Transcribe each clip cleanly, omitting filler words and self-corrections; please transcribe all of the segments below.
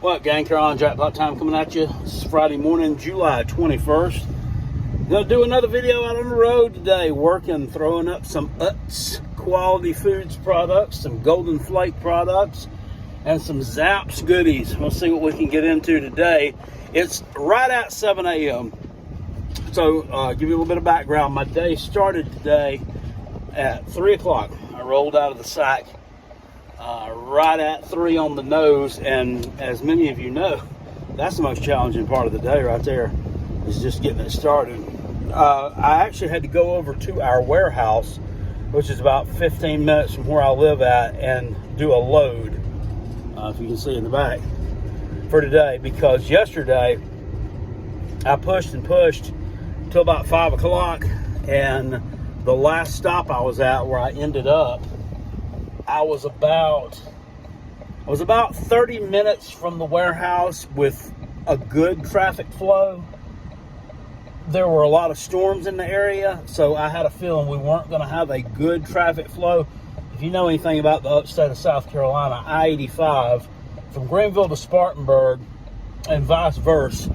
What up, gang? Carolina Jackpot time coming at you. It's Friday morning, July 21st. Gonna do another video out on the road today, throwing up some UTZ quality foods products, some Golden Flake products, and some Zapp's goodies. We'll see what we can get into today. It's right at 7 a.m. So, give you a little bit of background. My day started today at 3 o'clock. I rolled out of the sack right at 3 on the nose, and as many of you know, that's the most challenging part of the day right there, is just getting it started. I actually had to go over to our warehouse, which is about 15 minutes from where I live at, and do a load, if you can see in the back, for today, because yesterday I pushed and pushed till about 5 o'clock, and the last stop I was at, where I ended up, I was about 30 minutes from the warehouse with a good traffic flow. There were a lot of storms in the area, so I had a feeling we weren't going to have a good traffic flow. If you know anything about the upstate of South Carolina, I-85 from Greenville to Spartanburg and vice versa,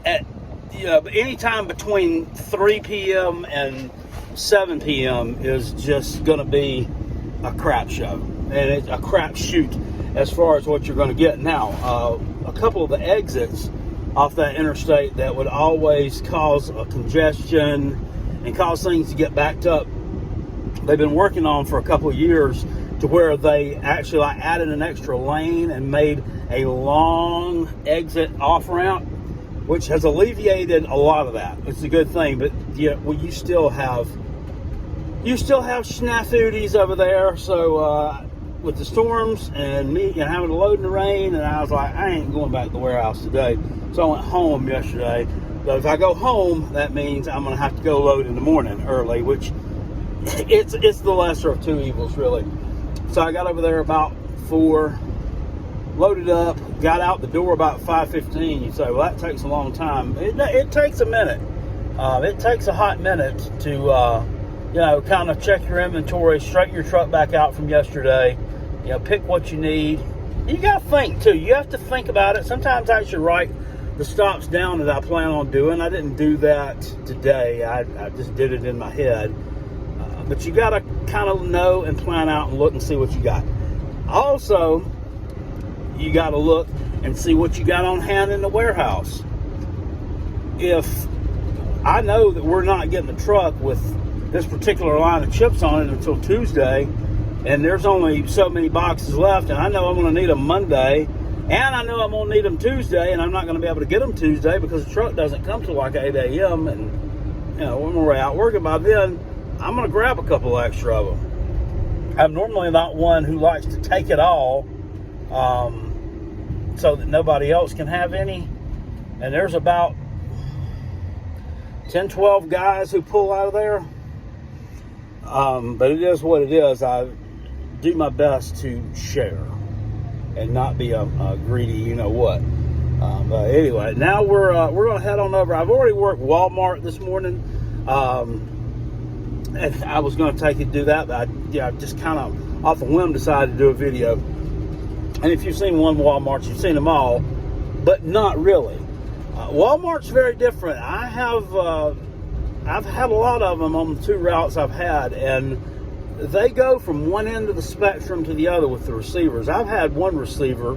any time between 3 p.m. and 7 p.m. is just going to be a crap show, and it's a crap shoot as far as what you're going to get. Now, a couple of the exits off that interstate that would always cause a congestion and cause things to get backed up, they've been working on for a couple of years, to where they actually added an extra lane and made a long exit off ramp, which has alleviated a lot of that. It's a good thing, but you still have snafudies over there. So with the storms and me having to load in the rain, and I was like, I ain't going back to the warehouse today. So I went home yesterday. But if I go home, that means I'm going to have to go load in the morning early, which it's the lesser of two evils, really. So I got over there about 4, loaded up, got out the door about 5:15. You say, well, that takes a long time. It takes a minute. It takes a hot minute to kind of check your inventory, straighten your truck back out from yesterday, pick what you need. You got to think, too. You have to think about it. Sometimes I should write the stops down that I plan on doing. I didn't do that today. I just did it in my head. But you got to kind of know and plan out and look and see what you got. Also, you got to look and see what you got on hand in the warehouse. If I know that we're not getting the truck with this particular line of chips on it until Tuesday, and there's only so many boxes left, and I know I'm going to need them Monday, and I know I'm going to need them Tuesday, and I'm not going to be able to get them Tuesday because the truck doesn't come till like 8 a.m. and when we're out working by then, I'm going to grab a couple extra of them. I'm normally not one who likes to take it all so that nobody else can have any, and there's about 10, 12 guys who pull out of there. But it is what it is. I do my best to share and not be a greedy, you-know-what. But anyway, now we're going to head on over. I've already worked Walmart this morning. And I was going to take it and do that, but I just kind of off a whim decided to do a video. And if you've seen one Walmart, you've seen them all, but not really. Walmart's very different. I've had a lot of them on the 2 routes I've had, and they go from one end of the spectrum to the other with the receivers. I've had one receiver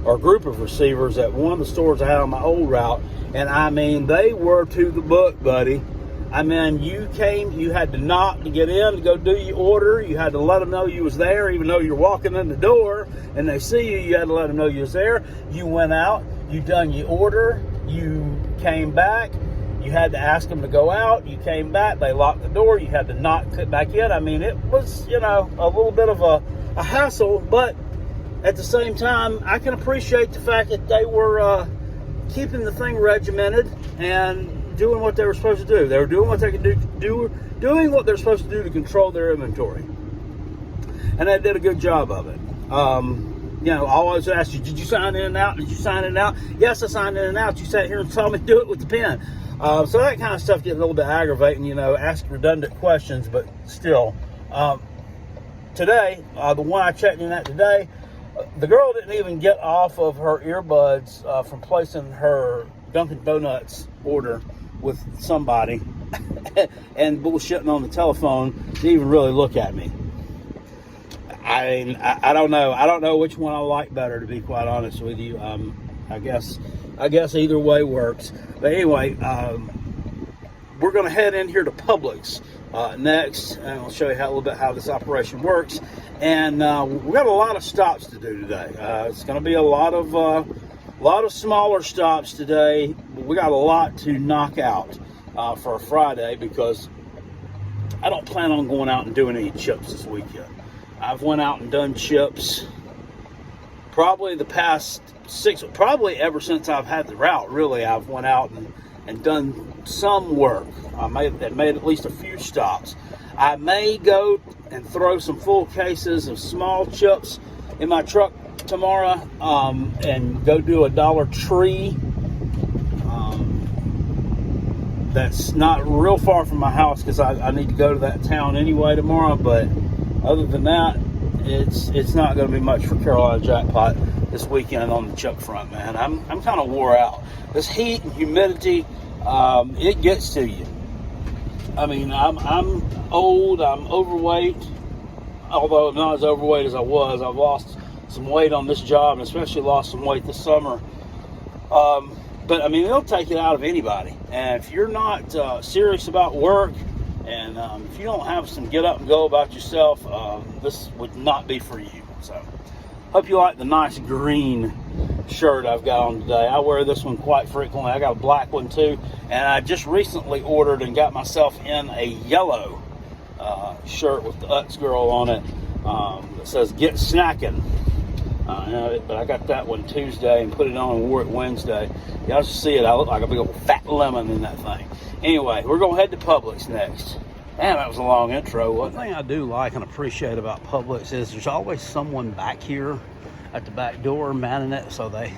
or group of receivers at one of the stores I had on my old route, and I mean, they were to the book, buddy. I mean, you had to knock to get in to go do your order. You had to let them know you was there, even though you're walking in the door and they see you. You had to let them know you was there. You went out, you done your order, you came back. You had to ask them to go out. You came back. They locked the door. You had to knock back in. I mean, it was, a little bit of a hassle. But at the same time, I can appreciate the fact that they were keeping the thing regimented and doing what they were supposed to do. They were doing what they could do, doing what they're supposed to do to control their inventory. And they did a good job of it. I always ask you, did you sign in and out? Did you sign in and out? Yes, I signed in and out. You sat here and told me to do it with the pen. So that kind of stuff gets a little bit aggravating, asking redundant questions, but still. Today, the one I checked in at today, The girl didn't even get off of her earbuds from placing her Dunkin' Donuts order with somebody and bullshitting on the telephone to even really look at me. I don't know. I don't know which one I like better, to be quite honest with you. I guess either way works. But anyway, we're going to head in here to Publix next, and I'll show you a little bit how this operation works. And we've got a lot of stops to do today. It's going to be a lot of smaller stops today. We got a lot to knock out for a Friday, because I don't plan on going out and doing any chips this weekend. I've went out and done chips probably the past probably ever since I've had the route. Really, I've went out and done some work. I made at least a few stops. I may go and throw some full cases of small chips in my truck tomorrow, and go do a Dollar Tree. That's not real far from my house, because I need to go to that town anyway tomorrow. But other than that, it's not going to be much for Carolina Jackpot this weekend on the chip front, man. I'm kind of wore out. This heat and humidity, it gets to you. I mean, I'm old, I'm overweight, although I'm not as overweight as I was. I've lost some weight on this job, and especially lost some weight this summer. But I mean, it'll take it out of anybody. And if you're not serious about work, and if you don't have some get up and go about yourself, this would not be for you. So, hope you like the nice green shirt I've got on today. I wear this one quite frequently. I got a black one too, and I just recently ordered and got myself in a yellow shirt with the Utz girl on it that says "Get Snacking." But I got that one Tuesday and put it on and wore it Wednesday. Y'all should see it. I look like a big old fat lemon in that thing. Anyway, we're going to head to Publix next. Man, that was a long intro, wasn't it? One thing I do like and appreciate about Publix is there's always someone back here at the back door manning it, so they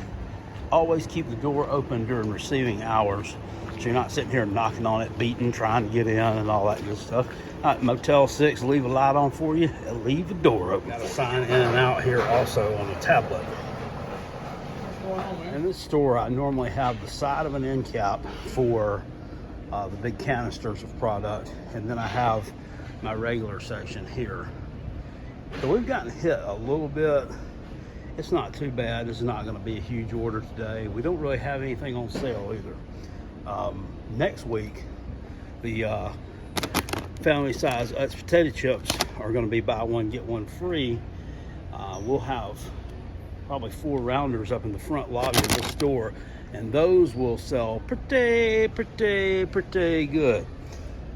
always keep the door open during receiving hours, so you're not sitting here knocking on it, beating, trying to get in and all that good stuff. All right, Motel 6, leave a light on for you, and leave the door open. Got a sign in and out here also on the tablet. In this store, I normally have the side of an end cap for the big canisters of product, and then I have my regular section here. So we've gotten hit a little bit. It's not too bad. This is not going to be a huge order today. We don't really have anything on sale either. Next week, the family size Utz potato chips are going to be buy one get one free. We'll have probably 4 rounders up in the front lobby of the store, and those will sell pretty good.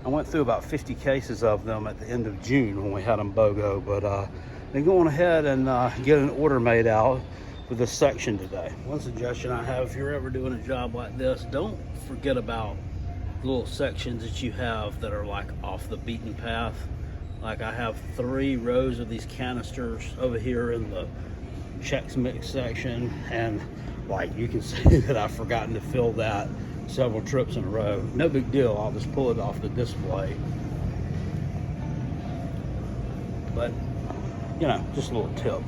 I went through about 50 cases of them at the end of June when we had them BOGO, but been going ahead and get an order made out for this section today. One suggestion I have, if you're ever doing a job like this, don't forget about little sections that you have that are like off the beaten path. Like I have 3 rows of these canisters over here in the Chex Mix section, and like you can see that I've forgotten to fill that several trips in a row. No big deal, I'll just pull it off the display. But you know, just a little tip.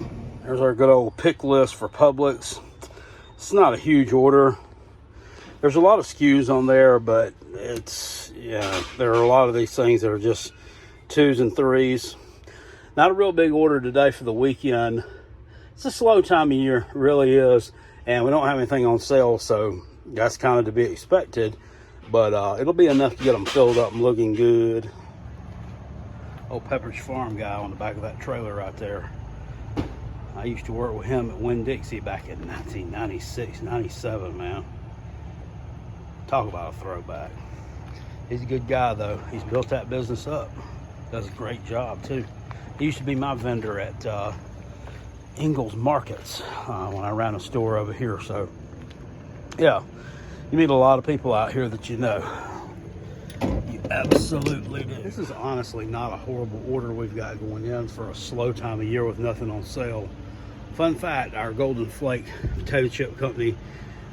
There's our good old pick list for Publix. It's not a huge order. There's a lot of SKUs on there, but it's, yeah, there are a lot of these things that are just 2s and 3s. Not a real big order today for the weekend. It's a slow time of year, it really is, and we don't have anything on sale, so that's kind of to be expected, but it'll be enough to get them filled up and looking good. Old Pepperidge Farm guy on the back of that trailer right there. I used to work with him at Winn-Dixie back in 1996, 97, man. Talk about a throwback. He's a good guy, though. He's built that business up. Does a great job, too. He used to be my vendor at Ingalls Markets when I ran a store over here. So, yeah, you meet a lot of people out here that you know. You absolutely do. This is honestly not a horrible order we've got going in for a slow time of year with nothing on sale. Fun fact, our Golden Flake potato chip company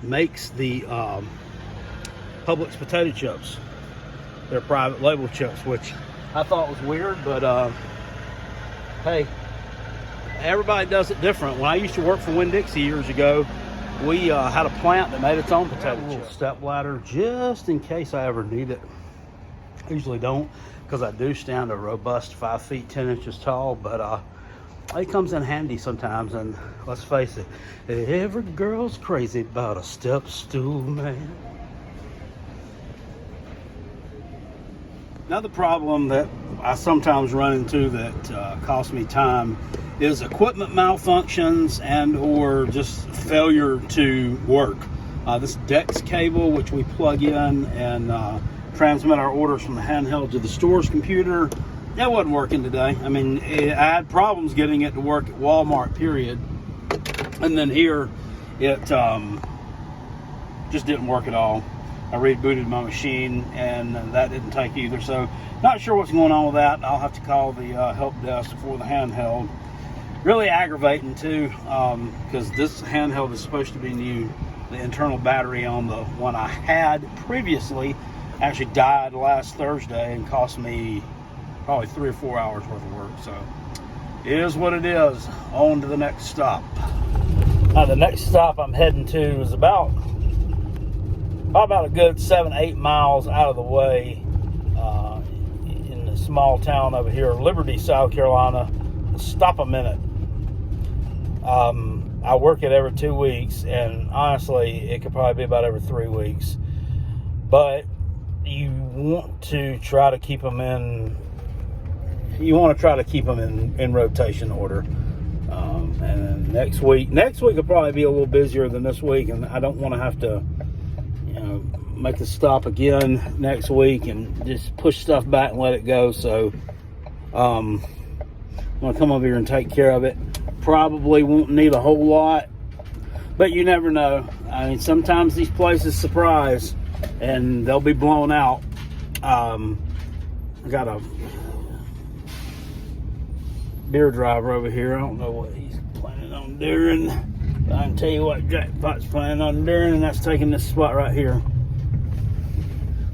makes the Publix potato chips. They're private label chips, which I thought was weird, but hey, everybody does it different. When I used to work for Winn-Dixie years ago, we had a plant that made its own potato chip. Step ladder just in case I ever need it. I usually don't, because I do stand a robust 5 feet 10 inches tall, but it comes in handy sometimes. And let's face it, every girl's crazy about a step stool, man. Another problem that I sometimes run into that costs me time is equipment malfunctions and or just failure to work. This DEX cable, which we plug in and transmit our orders from the handheld to the store's computer, that wasn't working today. I mean, I had problems getting it to work at Walmart, period. And then here, it just didn't work at all. I rebooted my machine and that didn't take either. So not sure what's going on with that. I'll have to call the help desk for the handheld. Really aggravating too, because this handheld is supposed to be new. The internal battery on the one I had previously actually died last Thursday and cost me probably 3 or 4 hours worth of work. So it is what it is. On to the next stop. The next stop I'm heading to is about a good 7-8 miles out of the way, in a small town over here, Liberty, South Carolina. Stop a minute. I work it every 2 weeks, and honestly, it could probably be about every 3 weeks. But you want to try to keep them in. You want to try to keep them in rotation order. And next week will probably be a little busier than this week, and I don't want to have to, make a stop again next week and just push stuff back and let it go. So I'm gonna come over here and take care of it. Probably won't need a whole lot, but you never know. I mean, sometimes these places surprise and they'll be blown out. I got a beer driver over here. I don't know what he's planning on doing. I can tell you what Jackpot's planning on doing, and that's taking this spot right here.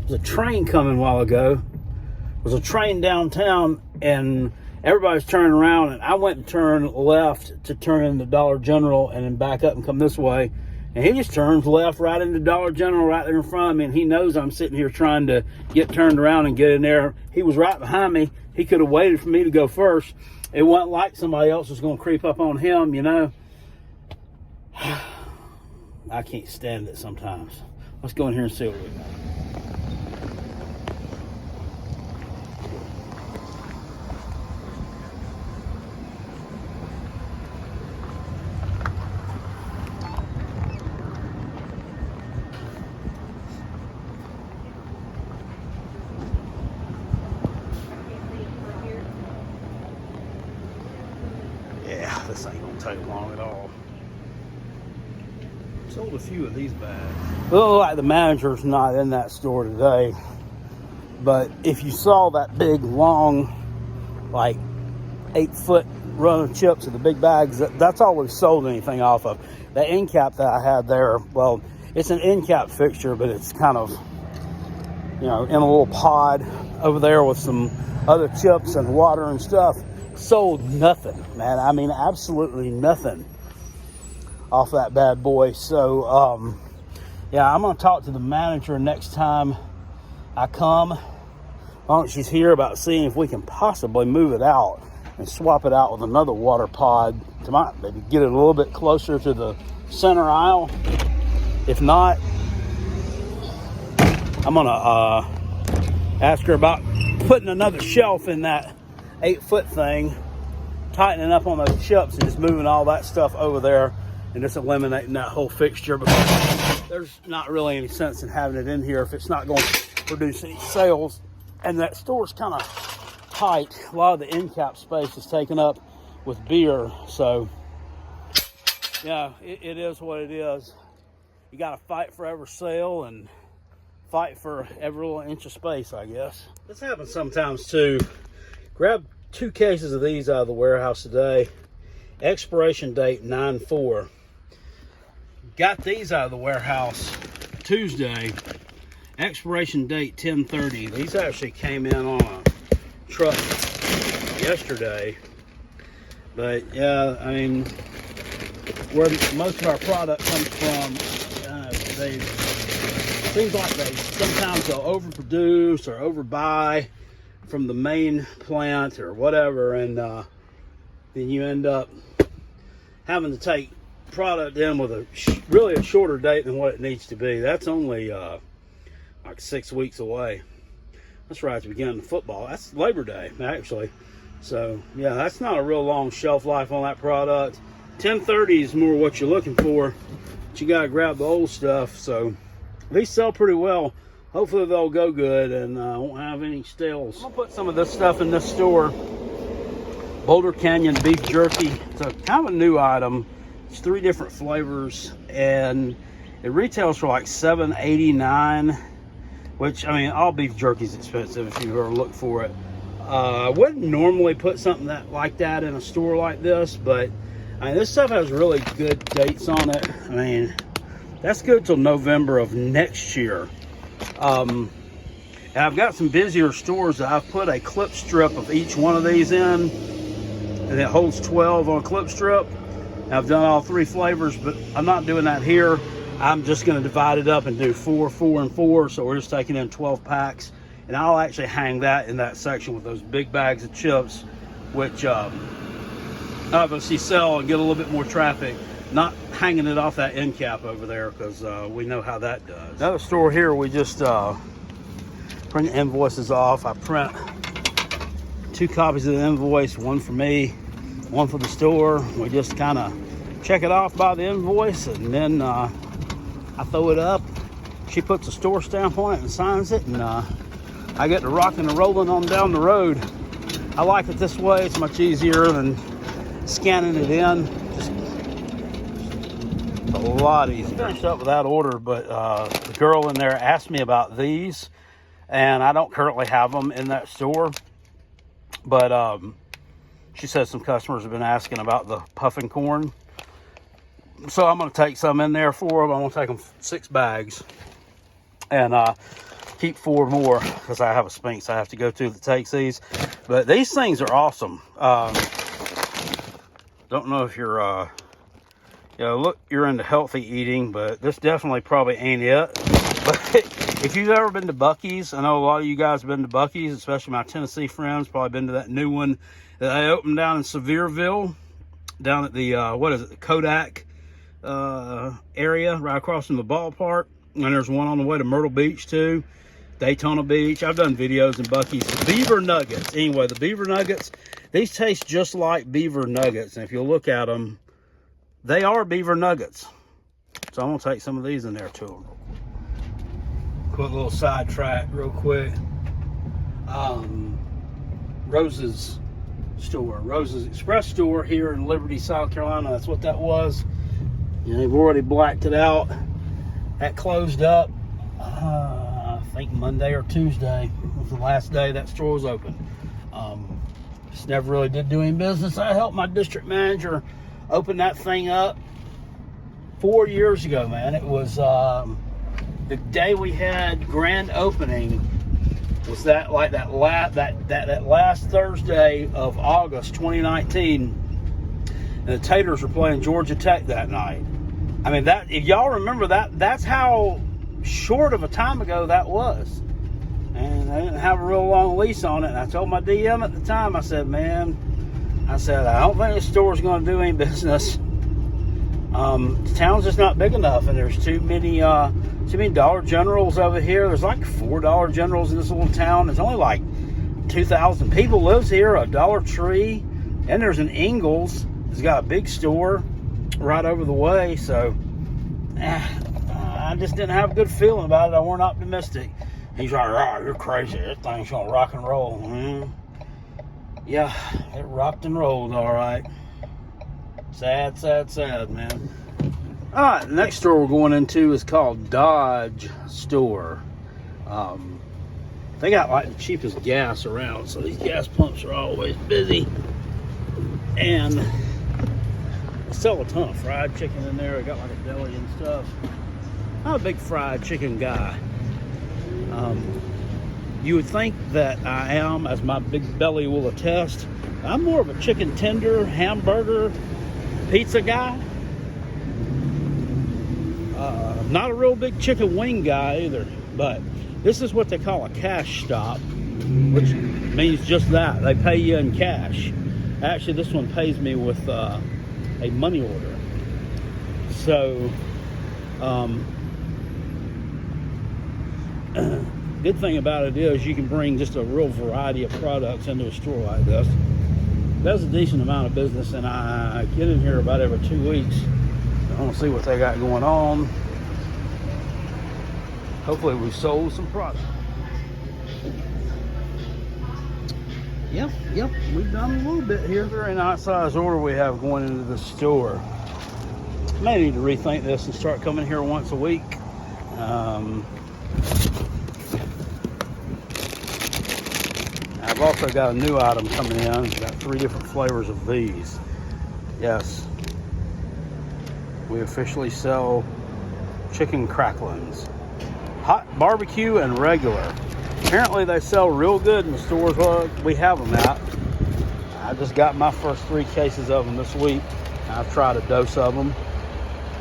There's a train coming a while ago. There was a train downtown, and everybody's turning around, and I went and turned left to turn into Dollar General and then back up and come this way. And he just turns left right into Dollar General right there in front of me, and he knows I'm sitting here trying to get turned around and get in there. He was right behind me. He could have waited for me to go first. It wasn't like somebody else was going to creep up on him, I can't stand it sometimes. Let's go in here and see what we got. Yeah, this ain't gonna take long at all. Sold a few of these bags. It looks like the manager's not in that store today, but if you saw that big long, like 8-foot run of chips in the big bags, that's all we've sold anything off of. The end cap that I had there, well, it's an end cap fixture, but it's kind of, in a little pod over there with some other chips and water and stuff. Sold nothing, man. I mean, absolutely nothing off that bad boy. So, yeah, I'm going to talk to the manager next time I come. She's here about seeing if we can possibly move it out and swap it out with another water pod to maybe get it a little bit closer to the center aisle. If not, I'm going to ask her about putting another shelf in that 8-foot thing, tightening up on those chips and just moving all that stuff over there and just eliminating that whole fixture, because there's not really any sense in having it in here if it's not going to produce any sales. And that store's kind of tight. A lot of the end cap space is taken up with beer. So yeah, it is what it is. You got to fight for every sale and fight for every little inch of space, I guess. This happens sometimes too. Grab 2 cases of these out of the warehouse today. Expiration date 9/4. Got these out of the warehouse Tuesday. Expiration date 10/30. These actually came in on a truck yesterday. But yeah, I mean, where most of our product comes from, they seems like sometimes they'll overproduce or overbuy from the main plant or whatever, and then you end up having to take product in with really a shorter date than what it needs to be. That's only like 6 weeks away. That's right at the beginning of football. That's Labor Day, actually. So yeah, that's not a real long shelf life on that product. 1030 is more what you're looking for, but you gotta grab the old stuff. So these sell pretty well. Hopefully they'll go good and won't have any stales. I'm gonna put some of this stuff in this store. Boulder Canyon beef jerky. It's a kind of a new item. It's 3 different flavors, and it retails for like $7.89, which, I mean, all beef jerky is expensive if you ever look for it. I wouldn't normally put something like that in a store like this, but I mean, this stuff has really good dates on it. I mean, that's good till November of next year. And I've got some busier stores that I've put a clip strip of each one of these in, and it holds 12 on a clip strip. I've done all 3 flavors, but I'm not doing that here. I'm just going to divide it up and do 4, 4, and 4. So we're just taking in 12 packs, and I'll actually hang that in that section with those big bags of chips, which obviously sell and get a little bit more traffic. Not hanging it off that end cap over there, because we know how that does. Another store here, we just print invoices off. I print 2 copies of the invoice, one for me, one for the store. We just kind of check it off by the invoice, and then I throw it up. She puts a store stamp on it and signs it, and I get to rocking and rolling on down the road. I like it this way. It's much easier than scanning it in. Just a lot easier. Finished up with that order, but the girl in there asked me about these, and I don't currently have them in that store, but she says some customers have been asking about the puffing corn, so I'm going to take some in there for them. I'm going to take them 6 bags and keep 4 more, because I have a Sphinx I have to go to that takes these. But these things are awesome. Don't know if you're look, you're into healthy eating, but this definitely probably ain't it. But if you've ever been to Buc-ee's, I know a lot of you guys have been to Buc-ee's, especially my Tennessee friends, probably been to that new one that they opened down in Sevierville, down at the, the Kodak area, right across from the ballpark. And there's one on the way to Myrtle Beach too, Daytona Beach. I've done videos in Buc-ee's. The beaver nuggets, anyway, the beaver nuggets, these taste just like beaver nuggets. And if you look at them, they are beaver nuggets. So I'm gonna take some of these in there to them. Quick little sidetrack real quick. Rose's store, Rose's Express store here in Liberty, South Carolina. That's what that was. You know, they've already blacked it out. That closed up, I think Monday or Tuesday was the last day that store was open. Just never really did do any business. I helped my district manager open that thing up 4 years ago, man. It was the day we had grand opening was that last Thursday of August 2019, and the Taters were playing Georgia Tech that night. I mean, that, if y'all remember that, that's how short of a time ago that was. And I didn't have a real long lease on it. And I told my DM at the time, I said, man, I don't think this store's going to do any business. The town's just not big enough, and there's too many Dollar Generals over here. There's like 4 Dollar Generals in this little town. There's only like 2,000 people lives here. A Dollar Tree, and there's an Ingles. It's got a big store right over the way. So I just didn't have a good feeling about it. I weren't optimistic. He's like, oh, you're crazy. This thing's gonna rock and roll. Yeah, it rocked and rolled all right. Sad, sad, sad, man. All right, the next store we're going into is called Dodge Store. They got like the cheapest gas around, so these gas pumps are always busy. And they sell a ton of fried chicken in there. I got like a deli and stuff. I'm a big fried chicken guy. You would think that I am, as my big belly will attest. I'm more of a chicken tender, hamburger, pizza guy. Not a real big chicken wing guy either, but this is what they call a cash stop, which means just that. They pay you in cash. Actually, this one pays me with a money order. So, good thing about it is you can bring just a real variety of products into a store like this. That's a decent amount of business, and I get in here about every 2 weeks. I want to see what they got going on. Hopefully we sold some product. Yep, we've done a little bit here. Very nice size order we have going into the store. May need to rethink this and start coming here once a week. I've also got a new item coming in. It's got 3 different flavors of these. Yes, we officially sell chicken cracklings. Hot barbecue and regular. Apparently they sell real good in the stores where we have them at. I just got my first 3 cases of them this week. I've tried a dose of them.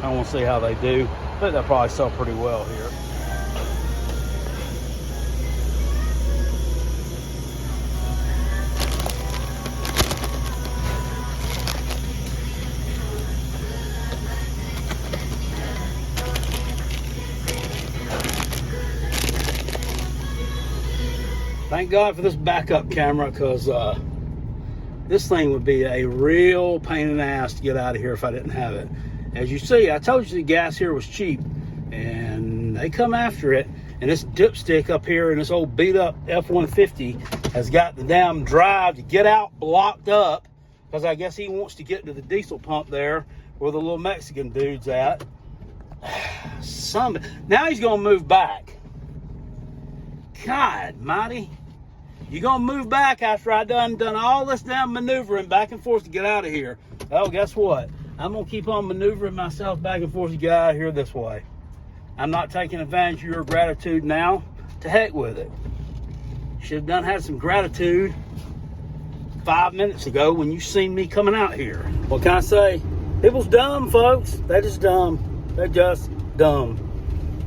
I want to see how they do. But they'll probably sell pretty well here. Thank God for this backup camera, because this thing would be a real pain in the ass to get out of here if I didn't have it. As you see, I told you the gas here was cheap, and they come after it. And this dipstick up here in this old beat up F-150 has got the damn drive to get out blocked up, because I guess he wants to get to the diesel pump there where the little Mexican dude's at. Now he's gonna move back. God mighty. You gonna move back after I done all this damn maneuvering back and forth to get out of here? Well, guess what? I'm gonna keep on maneuvering myself back and forth to get out of here this way. I'm not taking advantage of your gratitude now. To heck with it. Should have had some gratitude 5 minutes ago when you seen me coming out here. What can I say? People's dumb, folks. They're just dumb. They're just dumb.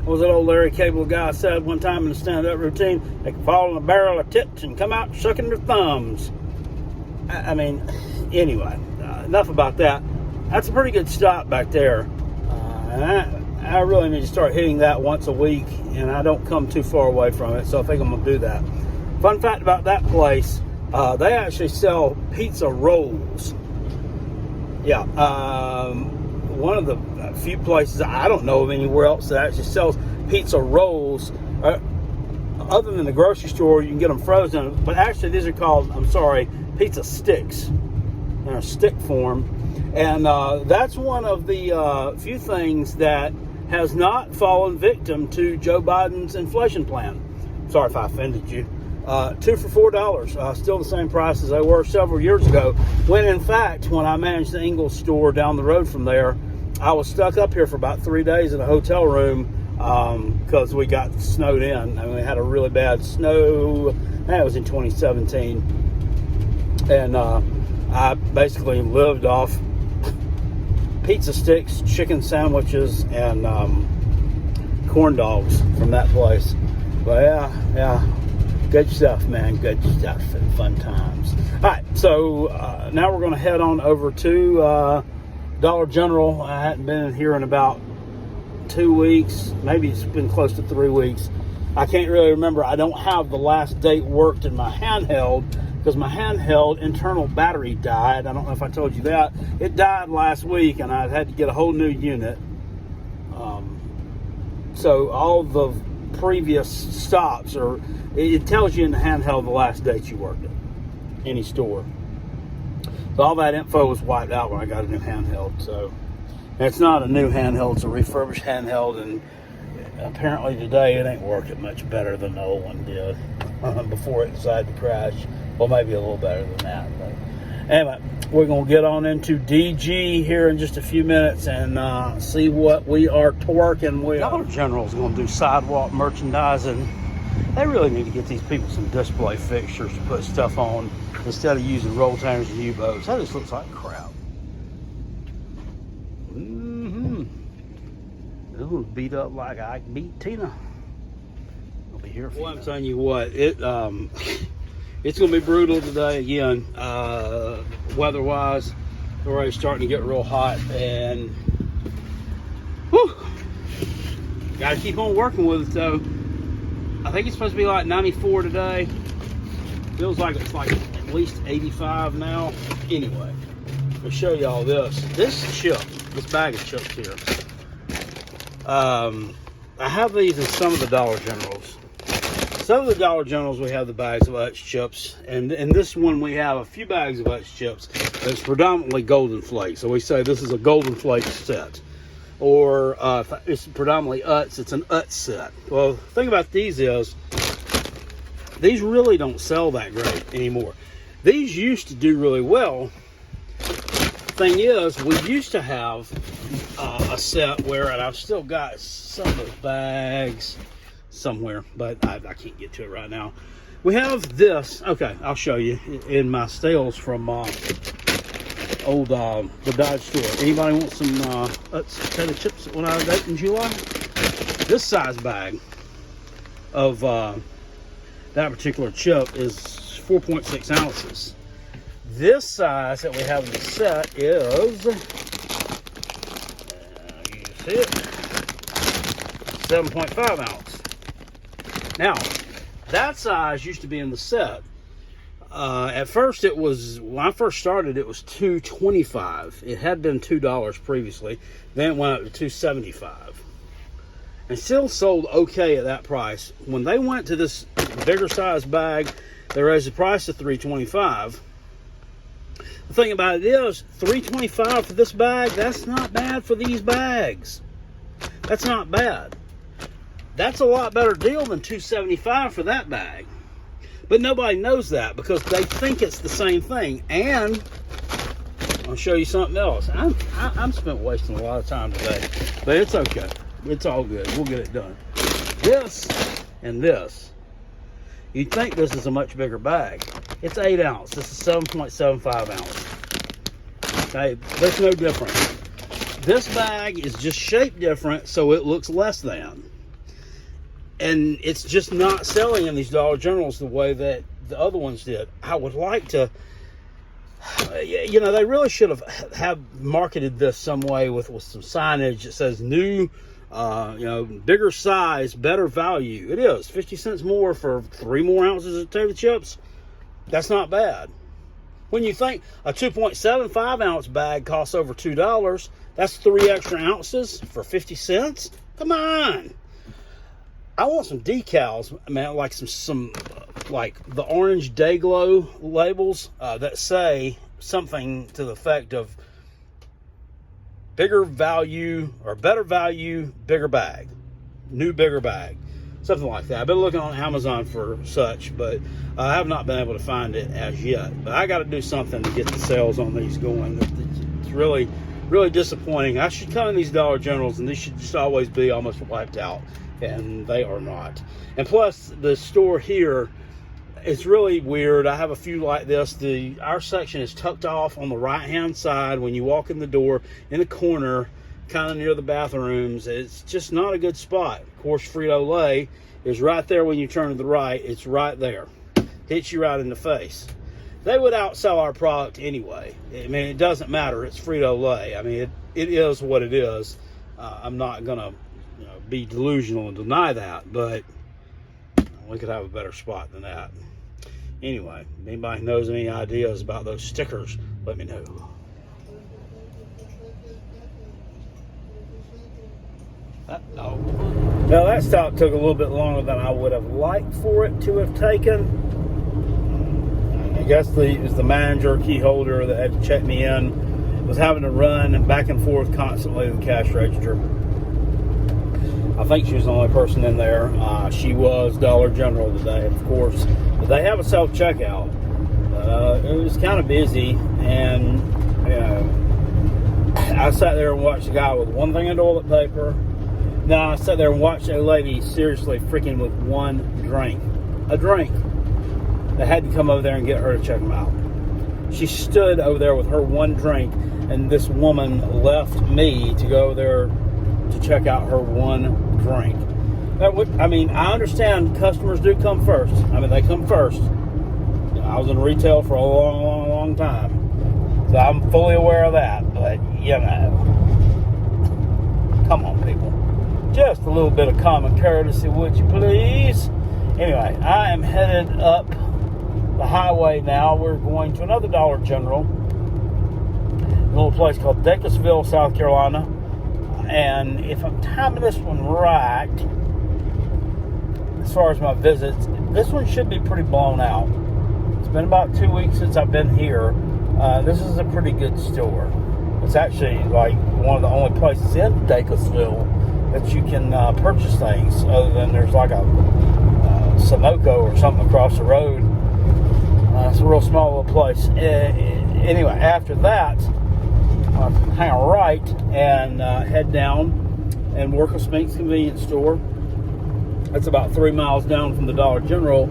What was that old Larry Cable guy said one time in the stand-up routine? They can fall in a barrel of tits and come out sucking their thumbs. I mean, anyway, enough about that. That's a pretty good stop back there. And I really need to start hitting that once a week, and I don't come too far away from it, so I think I'm going to do that. Fun fact about that place, they actually sell pizza rolls. Yeah, one of the few places, I don't know of anywhere else that actually sells pizza rolls. Other than the grocery store, you can get them frozen, but actually these are called, pizza sticks. They're in stick form. And that's one of the few things that has not fallen victim to Joe Biden's inflation plan. Sorry if I offended you. 2 for $4, still the same price as they were several years ago. When in fact, when I managed the Ingles store down the road from there, I was stuck up here for about 3 days in a hotel room because we got snowed in. I mean, we had a really bad snow. That was in 2017. And I basically lived off pizza sticks, chicken sandwiches, and corn dogs from that place. But yeah, good stuff, man. Good stuff and fun times. All right, so now we're going to head on over to Dollar General. I hadn't been in here in about 2 weeks. Maybe it's been close to 3 weeks. I can't really remember. I don't have the last date worked in my handheld because my handheld internal battery died. I don't know if I told you that. It died last week, and I had to get a whole new unit. So all the previous stops it tells you in the handheld the last date you worked at any store. So all that info was wiped out when I got a new handheld. So it's not a new handheld, it's a refurbished handheld, and apparently today it ain't working much better than the old one did before it decided to crash. Well, maybe a little better than that. But anyway, we're going to get on into DG here in just a few minutes and see what we are twerking with. Dollar General is going to do sidewalk merchandising They really need to get these people some display fixtures to put stuff on instead of using roll tanners and U-boats. That just looks like crap. It'll beat up like I beat Tina. I'll be here for you. Well, I'm telling you what, it's going to be brutal today again. Weather-wise, we're already starting to get real hot, and whew, got to keep on working with it though. I think it's supposed to be like 94 today. Feels like it's like at least 85 now. Anyway, I'll show y'all this. This bag of chips here. I have these in some of the Dollar Generals. Some of the Dollar Generals we have the bags of Utz chips, and in this one we have a few bags of Utz chips. It's predominantly Golden Flakes, so we say this is a Golden Flakes set. Or if it's predominantly Utz, it's an Utz set. Well, the thing about these is, these really don't sell that great anymore. These used to do really well. Thing is, we used to have a set where, and I've still got some of those bags somewhere, but I can't get to it right now. We have this. Okay, I'll show you in my stales from the Dodge store. Anybody want some potato chips that went out of date in July? This size bag of that particular chip is 4.6 ounces. This size that we have in the set is, you see it, 7.5 ounce. Now, that size used to be in the set. At first it was, when I first started, it was $2.25. It had been $2 previously. Then it went up to $2.75. And still sold okay at that price. When they went to this bigger size bag, they raised the price to $3.25. The thing about it is, $3.25 for this bag, that's not bad for these bags. That's not bad. That's a lot better deal than $2.75 for that bag. But nobody knows that because they think it's the same thing. And I'll show you something else. I'm spent wasting a lot of time today, but it's okay. It's all good. We'll get it done. This and this. You'd think this is a much bigger bag. It's 8 ounce. This is 7.75 ounce. Okay, there's no difference. This bag is just shaped different, so it looks less than. And it's just not selling in these Dollar Generals the way that the other ones did. I would like to, you know, they really should have marketed this some way with some signage that says new, you know, bigger size, better value. It is 50 cents more for 3 more ounces of potato chips. That's not bad. When you think a 2.75 ounce bag costs over $2, that's 3 extra ounces for 50 cents. Come on. I want some decals, man, like some like the orange Dayglow labels that say something to the effect of bigger value or better value, bigger bag, new bigger bag, something like that. I've been looking on Amazon for such, but I have not been able to find it as yet. But I got to do something to get the sales on these going. It's really, really disappointing. I should come in these Dollar Generals and these should just always be almost wiped out. And they are not. And plus, the store here, it's really weird. I have a few like this. Our section is tucked off on the right-hand side when you walk in the door, in the corner, kind of near the bathrooms. It's just not a good spot. Of course, Frito-Lay is right there when you turn to the right. It's right there. Hits you right in the face. They would outsell our product anyway. I mean, it doesn't matter. It's Frito-Lay. I mean, it is what it is. I'm not going to be delusional and deny that, but we could have a better spot than that. Anyway, if anybody knows any ideas about those stickers, let me know. Uh-oh. Now that stop took a little bit longer than I would have liked for it to have taken. I guess it was the manager key holder that had to check me in. Was having to run back and forth constantly to the cash register. I think she was the only person in there. She was Dollar General today, of course. But they have a self-checkout. It was kind of busy, and you know, I sat there and watched the guy with one thing of toilet paper, then I sat there and watched a lady seriously freaking with one drink. A drink. They had to come over there and get her to check them out. She stood over there with her one drink, and this woman left me to go over there to check out her one drink. I understand customers do come first. They come first. I was in retail for a long time, so I'm fully aware of that. But, come on, people. Just a little bit of common courtesy, would you please? Anyway, I am headed up the highway now. We're going to another Dollar General, a little place called Dacusville, South Carolina. And if I'm timing this one right, as far as my visits, this one should be pretty blown out. It's been about 2 weeks since I've been here. This is a pretty good store. It's actually like one of the only places in Dacusville that you can purchase things, other than there's like a Sunoco or something across the road. It's a real small little place. Anyway, after that, I'll hang a right and head down and work a Spink's convenience store. That's about 3 miles down from the Dollar General.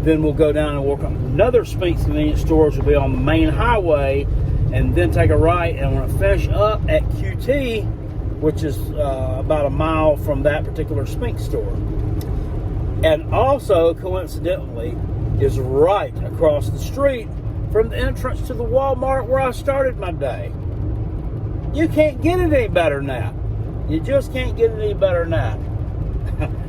Then we'll go down and work on another Spink's convenience store, which will be on the main highway, and then take a right, and I'm going to finish up at QT, which is about a mile from that particular Spink's store. And also, coincidentally, is right across the street from the entrance to the Walmart where I started my day. You can't get it any better than that. You just can't get it any better than that.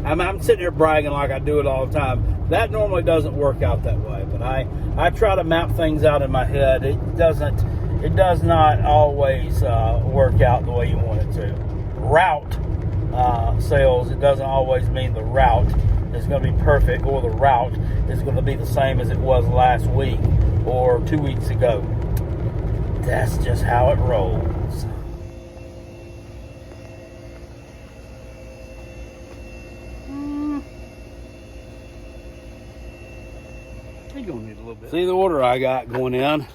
I'm sitting here bragging like I do it all the time. That normally doesn't work out that way, but I try to map things out in my head. It does not always work out the way you want it to. Route sales, it doesn't always mean the route is going to be perfect, or the route is going to be the same as it was last week or 2 weeks ago. That's just how it rolls. You're going to need a little bit. See the order I got going in?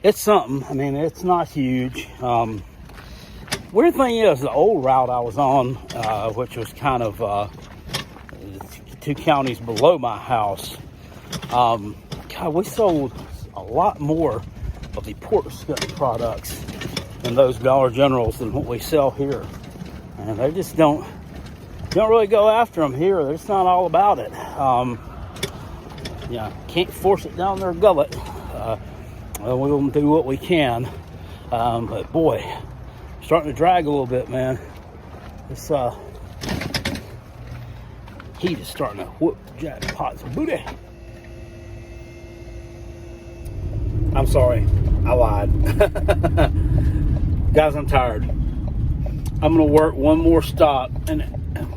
It's something. It's not huge. Weird thing is, the old route I was on, which was kind of 2 counties below my house, God, we sold a lot more of the pork products in those Dollar Generals than what we sell here. And they just don't really go after them here. They're just not all about it. Can't force it down their gullet. We'll do what we can. But boy, starting to drag a little bit, man. This heat is starting to whoop jackpot's booty. I'm sorry, I lied. Guys, I'm tired. I'm gonna work one more stop, and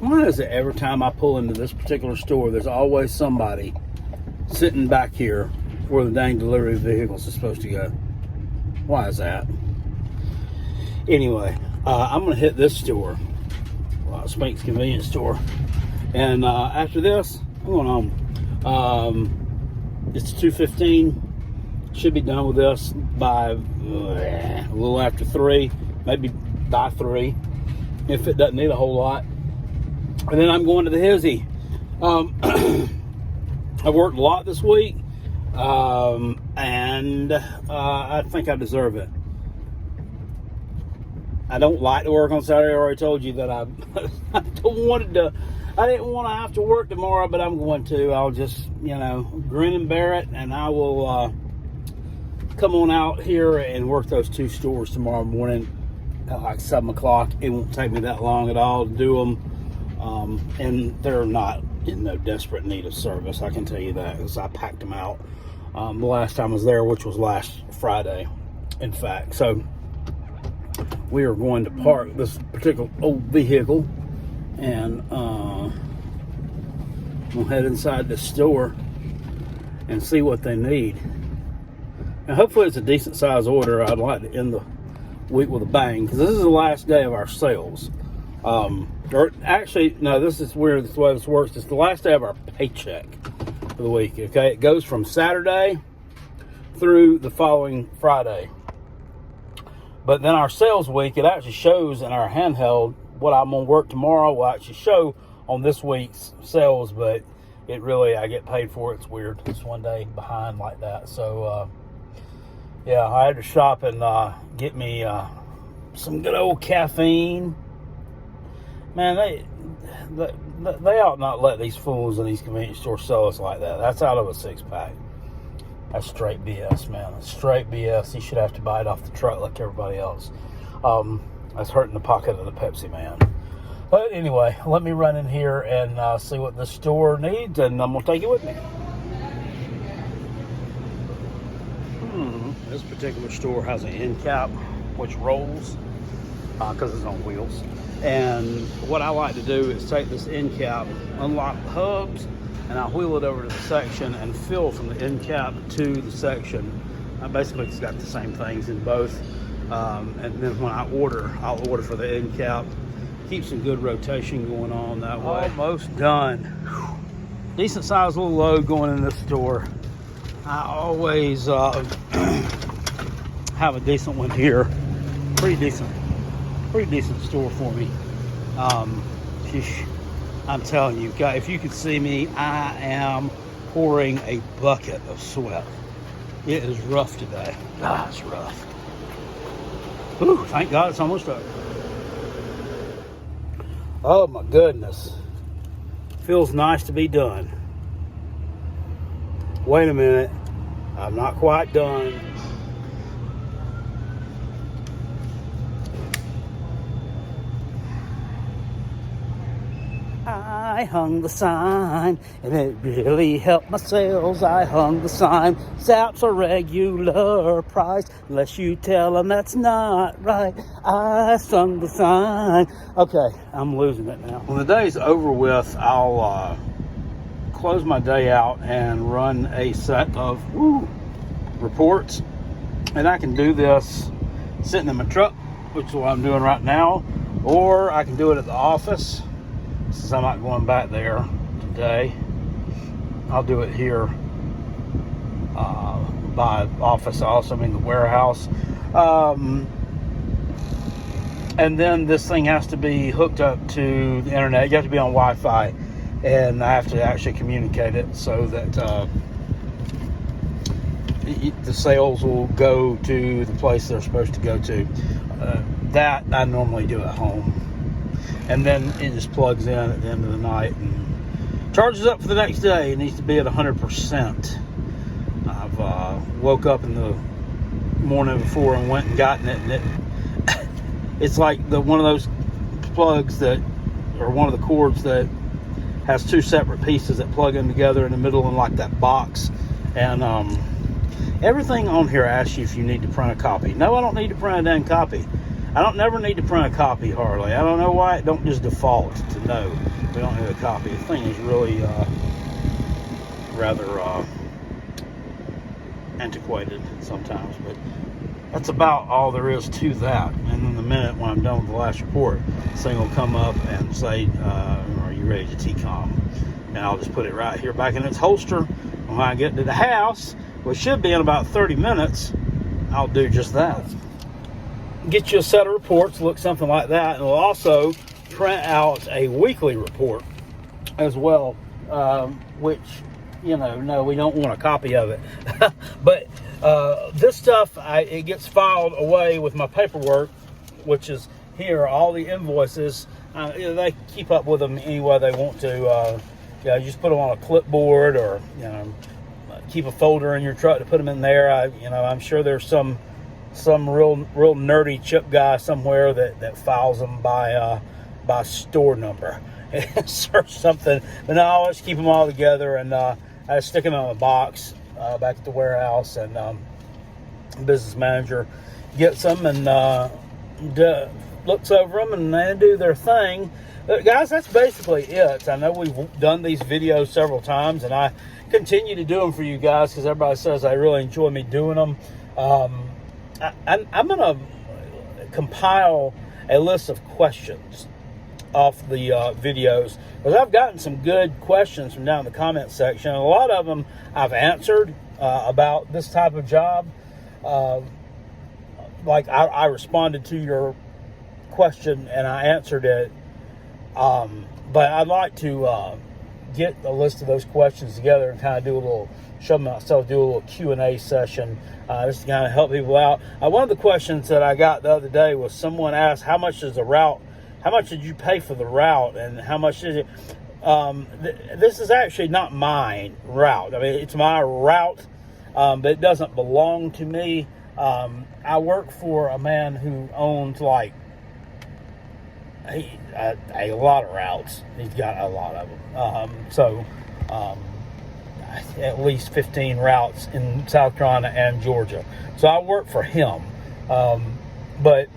why is it every time I pull into this particular store, there's always somebody sitting back here where the dang delivery vehicles are supposed to go? Why is that? Anyway, I'm going to hit this store, Spink's convenience store, and after this, I'm going home. It's 2:15. Should be done with this by a little after 3, maybe by 3, if it doesn't need a whole lot. And then I'm going to the Hizzy. I've worked a lot this week, and I think I deserve it. I don't like to work on Saturday. I already told you that I didn't want to have to work tomorrow, but I'm going to. I'll just, grin and bear it, and I will come on out here and work those 2 stores tomorrow morning at like 7 o'clock. It won't take me that long at all to do them, and they're not in no desperate need of service. I can tell you that, because I packed them out the last time I was there, which was last Friday, in fact. So we are going to park this particular old vehicle, and we'll head inside the store and see what they need. And hopefully it's a decent size order. I'd like to end the week with a bang, because this is the last day of our sales. Or actually, no, this is weird. This way this works. It's the last day of our paycheck for the week. Okay, it goes from Saturday through the following Friday. But then our sales week, it actually shows in our handheld what I'm going to work tomorrow will actually show on this week's sales, but it really, I get paid for it. It's weird. It's one day behind like that. So, yeah, I had to shop and get me some good old caffeine. Man, they ought not let these fools in these convenience stores sell us like that. That's out of a 6-pack. That's straight BS, man. That's straight BS. He should have to buy it off the truck like everybody else. That's hurting the pocket of the Pepsi man. But anyway, let me run in here and see what the store needs, and I'm going to take it with me. This particular store has an end cap, which rolls because it's on wheels. And what I like to do is take this end cap, unlock the hubs, and I wheel it over to the section and fill from the end cap to the section. Basically, it's got the same things in both. And then when I order, I'll order for the end cap. Keep some good rotation going on that way. Almost done. Decent sized little load going in this store. I always have a decent one here. Pretty decent store for me. I'm telling you, guys, if you could see me, I am pouring a bucket of sweat. It is rough today. Ah, it's rough. Whew, thank God it's almost over. Oh my goodness. Feels nice to be done. Wait a minute. I'm not quite done. I hung the sign, and it really helped my sales. I hung the sign, Zap's a regular price, unless you tell them that's not right. I hung the sign. Okay, I'm losing it now. When the day's over with, I'll close my day out and run a set of reports. And I can do this sitting in my truck, which is what I'm doing right now, or I can do it at the office. Since I'm not going back there today, I'll do it here by office. I also mean the warehouse. And then this thing has to be hooked up to the internet. You have to be on Wi-Fi, and I have to actually communicate it so that the sales will go to the place they're supposed to go to. That I normally do at home. And then it just plugs in at the end of the night and charges up for the next day. It needs to be at 100%. I've woke up in the morning before and went and gotten it, and it's like one of those plugs that, or one of the cords that has two separate pieces that plug in together in the middle in like that box. And everything on here asks you if you need to print a copy. No, I don't need to print a damn copy. I don't never need to print a copy hardly. I don't know why it don't just default to no. We don't need a copy. The thing is really rather antiquated sometimes, but that's about all there is to that. And in the minute when I'm done with the last report, this thing will come up and say, are you ready to TCOM? And I'll just put it right here back in its holster. When I get to the house, which should be in about 30 minutes, I'll do just that. Get you a set of reports, look something like that, and we'll also print out a weekly report as well, which, no, we don't want a copy of it. But this stuff, it gets filed away with my paperwork, which is here, all the invoices. They keep up with them any way they want to. You just put them on a clipboard, or keep a folder in your truck to put them in there. I'm sure there's some real nerdy chip guy somewhere that files them by store number or something. But no, I always keep them all together, and I stick them in a box back at the warehouse, and business manager gets them and looks over them, and they do their thing. But guys, that's basically it. I know we've done these videos several times, and I continue to do them for you guys because everybody says I really enjoy me doing them. I'm going to compile a list of questions off the videos, because I've gotten some good questions from down in the comment section. A lot of them I've answered about this type of job. like I responded to your question and I answered it. But I'd like to get a list of those questions together and kind of do a little, show myself, do a little Q&A session, just to kind of help people out. One of the questions that I got the other day was someone asked, how much did you pay for the route, and how much is it? This is actually not my route. I mean, it's my route, but it doesn't belong to me. I work for a man who owns like a lot of routes. He's got a lot of them. At least 15 routes in South Carolina and Georgia. So I work for him. But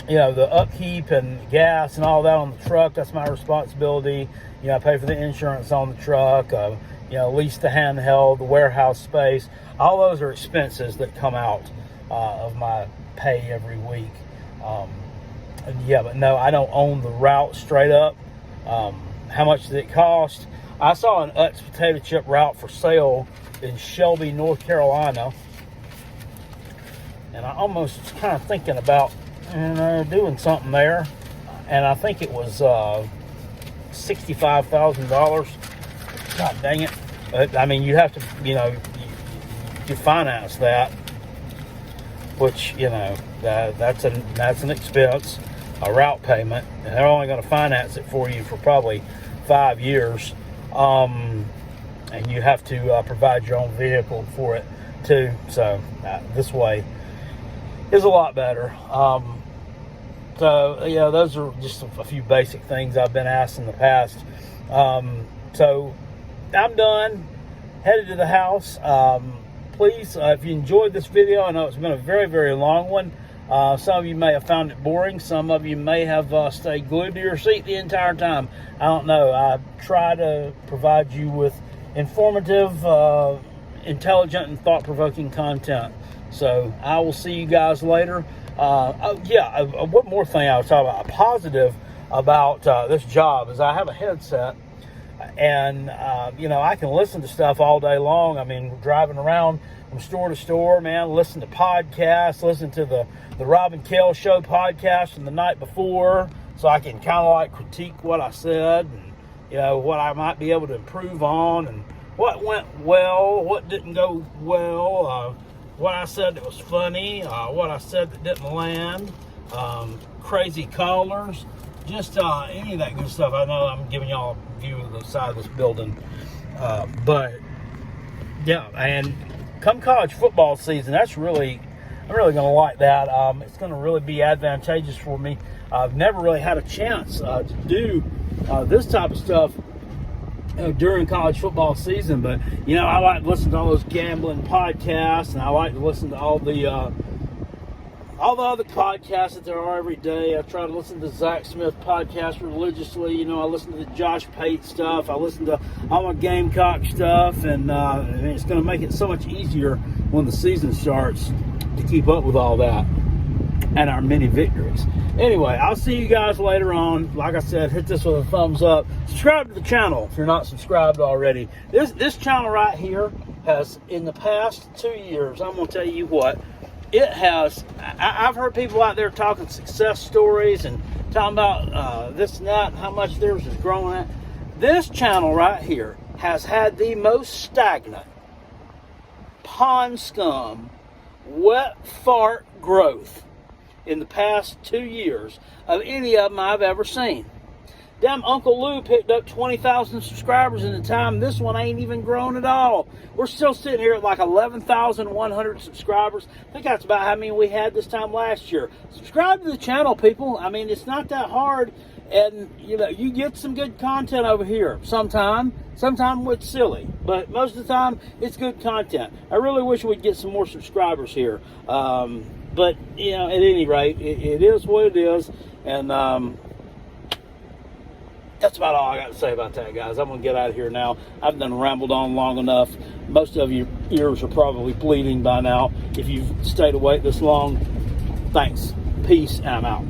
you know, the upkeep and gas and all that on the truck, that's my responsibility. You know, I pay for the insurance on the truck, you know, lease the handheld, the warehouse space. All those are expenses that come out of my pay every week. Yeah, but no, I don't own the route straight up. How much did it cost? I saw an Utz potato chip route for sale in Shelby, North Carolina. And I almost was kind of thinking about doing something there, and I think it was $65,000. God dang it! But I mean, you have to, you know, you finance that, which, you know, that's an expense, a route payment, and they're only going to finance it for you for probably 5 years, and you have to provide your own vehicle for it too. So this way is a lot better. So, yeah, those are just a few basic things I've been asked in the past. So I'm done, headed to the house. Please, if you enjoyed this video, I know it's been a very, very long one. Some of you may have found it boring. Some of you may have stayed glued to your seat the entire time. I don't know. I try to provide you with informative, intelligent, and thought-provoking content. So I will see you guys later. One more thing I was talking about, a positive about this job is I have a headset, and you know, I can listen to stuff all day long. I mean, driving around from store to store, man, listen to podcasts, listen to the Rob and Kel Show podcast from the night before, so I can kind of like critique what I said, and you know, what I might be able to improve on, and what went well, what didn't go well, what I said that was funny, what I said that didn't land, crazy callers, just any of that good stuff. I know I'm giving y'all a view of the side of this building, but yeah, and come college football season, I'm really going to like that. It's going to really be advantageous for me. I've never really had a chance to do this type of stuff during college football season, but you know, I like to listen to all those gambling podcasts, and I like to listen to all the other podcasts that there are every day. I try to listen to Zach Smith podcast religiously. You know, I listen to the Josh Pate stuff. I listen to all my Gamecock stuff, and it's going to make it so much easier when the season starts to keep up with all that and our many victories. Anyway, I'll see you guys later on. Like I said, hit this with a thumbs up. Subscribe to the channel if you're not subscribed already. This channel right here has, in the past 2 years, I'm going to tell you what, it has, I've heard people out there talking success stories and talking about this and that and how much theirs is growing at. This channel right here has had the most stagnant, pond scum, wet fart growth in the past 2 years of any of them I've ever seen. Damn, Uncle Lou picked up 20,000 subscribers in the time this one ain't even grown at all. We're still sitting here at like 11,100 subscribers. I think that's about how many we had this time last year. Subscribe to the channel, people. I mean, it's not that hard, and you know, you get some good content over here. Sometimes it's silly, but most of the time it's good content. I really wish we'd get some more subscribers here. But, you know, at any rate, it is what it is. And that's about all I got to say about that, guys. I'm going to get out of here now. I've done rambled on long enough. Most of your ears are probably bleeding by now. If you've stayed awake this long, thanks. Peace, and I'm out.